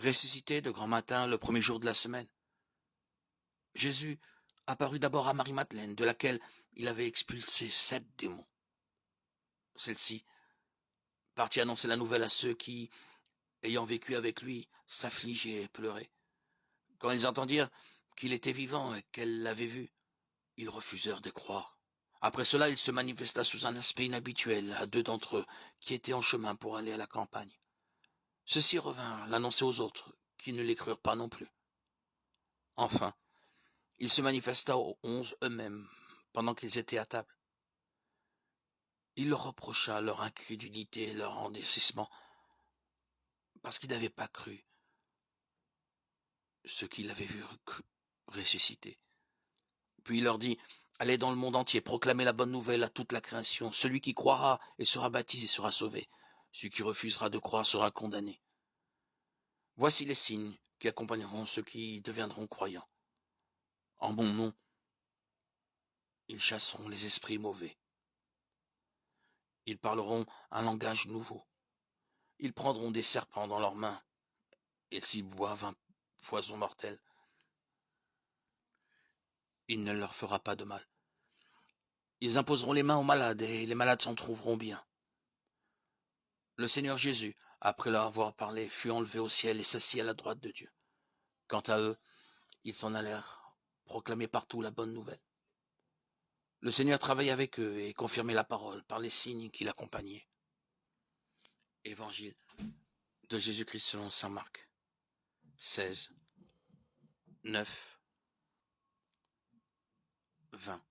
ressuscité de grand matin le premier jour de la semaine. Jésus apparut d'abord à Marie-Madeleine, de laquelle il avait expulsé 7 démons. Celle-ci partit annoncer la nouvelle à ceux qui, ayant vécu avec lui, s'affligeaient et pleuraient. Quand ils entendirent qu'il était vivant et qu'elle l'avait vu, ils refusèrent de croire. Après cela, il se manifesta sous un aspect inhabituel à 2 d'entre eux qui étaient en chemin pour aller à la campagne. Ceux-ci revinrent l'annoncer aux autres, qui ne les crurent pas non plus. Enfin, il se manifesta aux 11 eux-mêmes, pendant qu'ils étaient à table. Il leur reprocha leur incrédulité et leur endurcissement, parce qu'ils n'avaient pas cru ce qu'il avait vu ressusciter. Puis il leur dit, allez dans le monde entier, proclamez la bonne nouvelle à toute la création. Celui qui croira et sera baptisé sera sauvé. Celui qui refusera de croire sera condamné. Voici les signes qui accompagneront ceux qui deviendront croyants. En mon nom, ils chasseront les esprits mauvais. Ils parleront un langage nouveau. Ils prendront des serpents dans leurs mains. Et s'ils boivent un poison mortel, il ne leur fera pas de mal. Ils imposeront les mains aux malades et les malades s'en trouveront bien. Le Seigneur Jésus, après leur avoir parlé, fut enlevé au ciel et s'assit à la droite de Dieu. Quant à eux, ils s'en allèrent proclamer partout la bonne nouvelle. Le Seigneur travaillait avec eux et confirmait la parole par les signes qui l'accompagnaient. Évangile de Jésus-Christ selon saint Marc 16, 9, 20.